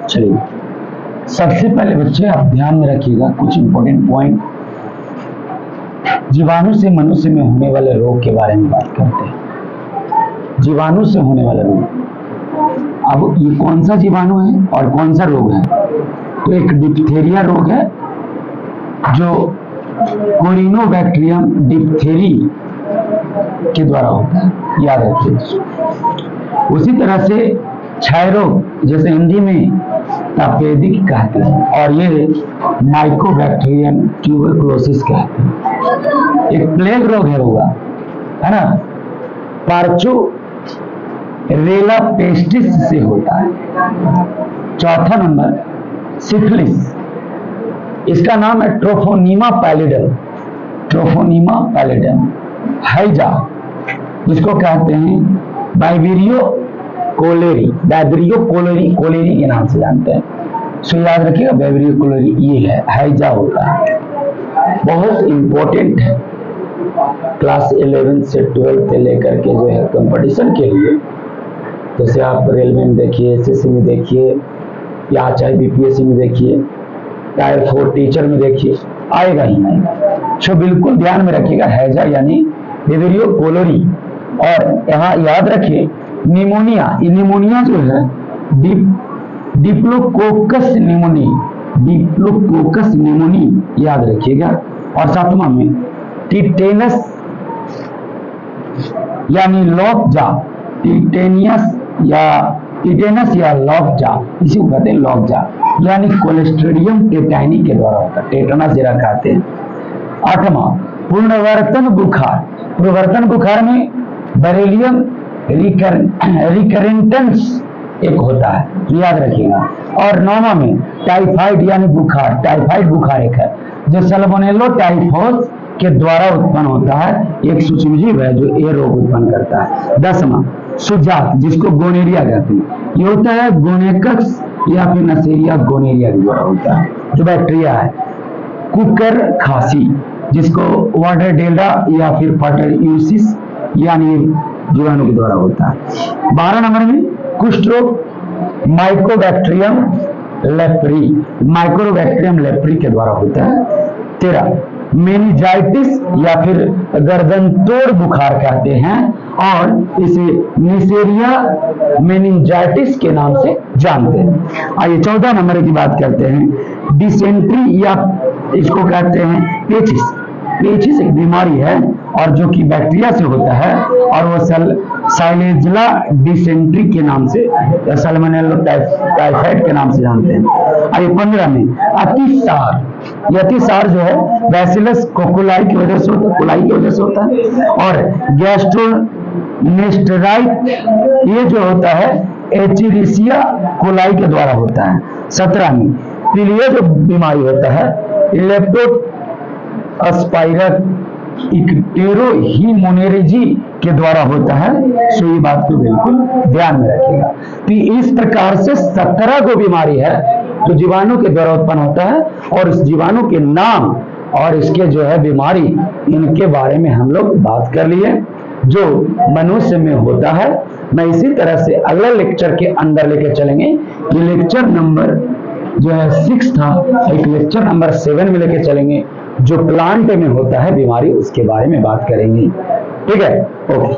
चलिए, सबसे पहले बच्चे आप ध्यान में रखिएगा कुछ इंपॉर्टेंट पॉइंट। जीवाणु से मनुष्य में होने वाले रोग के बारे में बात करते हैं। जीवाणु से होने वाला रोग, अब ये कौन सा जीवाणु है और कौन सा रोग है? तो एक डिप्थेरिया रोग है जो कोरिनोबैक्टीरियम डिप्थेरी के द्वारा होता है, याद रखिए। उसी तरह से क्षय रोग, जैसे हिंदी में तपेदिक कहते हैं, और ये माइकोबैक्टीरियम ट्यूबरकुलोसिस कहते हैं। एक प्लेग रोग है ना, पार्चो रेला पेस्टिस से होता है। चौथा नंबर सिफिलिस, इसका नाम है ट्रोफोनीमा पैलिडम। ट्रोफोनीमा पैलिडम। हैजा, जिसको कहते हैं बाइबेरियो कोलेरी, कोलेरी के नाम से जानते हैं। सो याद रखिएगा, बाइबेरियो कोलेरी ये है, हैजा होता है। बहुत इंपॉर्टेंट है, क्लास 11 से 12 से लेकर के जो है कंपटीशन के लिए, जैसे आप रेलवे में देखिए, एसएससी में देखिए, या चाहे बीपीएससी में देखिए, टायर 4 टीचर में देखिए, आएगा ही नहीं। सो बिल्कुल ध्यान में रखिएगा, हैजा यानी बाइबेरियो कोलेरी। और यहाँ याद रखिए निमोनिया, निमोनिया जो है डिप्लोकोकस निमोनी, याद रखिएगा। और सातवां में टिटेनस यानी लॉकजा, टिटेनस या लॉकजा, इसी को कहते हैं लॉकजा, यानी कोलेस्ट्रिडियम टेटाइनी के द्वारा होता है, टेटनस जरा कहते हैं। आठवां पुनर्वर्तन बुखार, पुनर्वर्तन बुखार में बेरिलियम रिकरेंटेंस एक होता है, याद रखिएगा। और नौवां में टाइफाइड यानी बुखार, टाइफाइड बुखार एक है जो सल्मोनेलो टाइफोस के द्वारा उत्पन्न होता है, एक सूक्ष्मजीव है जो ये रोग उत्पन्न करता है। 10वां सुजात, जिसको गोनेरिया कहते हैं, ये होता है गोनेकस या फिर नसेरिया गोनेरिया के द्वारा होता है, जो बैक्टीरिया है। कुकर खांसी, जिसको वार्डेडेल्डा या फिर फर्टिलियोसिस यानी जीवाणु के द्वारा होता है। 12 नंबर में कुष्ठ रोग माइकोबैक्टीरियम लेप्री के द्वारा होता है। 13 मेनिंजाइटिस या फिर गर्दन तोड़ बुखार कहते हैं, और इसे निसेरिया मेनिंजाइटिस के नाम से जानते हैं। आइए 14 नंबर की बात करते हैं, डिसेंट्री या इसको कहते हैं पेचिस। पेचिस एक बीमारी है और जो कि बैक्टीरिया से होता है, और वो साइलेजिया डिसेंट्री के नाम से, सल्मोनेला टाइफाइड के नाम से जानते हैं। आइए 15 में अतिसार, ये अतिसार जो है बैसिलस कोकुलाई की वजह से होता है, कोलाई की वजह से होता है। और गैस्ट्रोनेस्टेराइट ये जो होता है एचिरिसिया कोलाई के द्वारा होता है। 17 में पीलिया जो बीमारी होता है इक्टेरोहीमोनेरेजी के द्वारा होता है। सो ये बात को बिल्कुल ध्यान में रखिएगा। तो इस प्रकार से 17 को बीमारी है जो जीवाणु के द्वारा उत्पन्न होता है, और इस जीवाणु के नाम और इसके जो है बीमारी, इनके बारे में हम लोग बात कर लिए जो मनुष्य में होता है। मैं इसी तरह से अगला लेक्चर के अंदर लेके चलेंगे। ये लेक्चर नंबर जो है 6 था, एक लेक्चर नंबर 7 में लेके चलेंगे, जो प्लांट में होता है बीमारी, उसके बारे में बात करेंगे। ठीक है, ओके।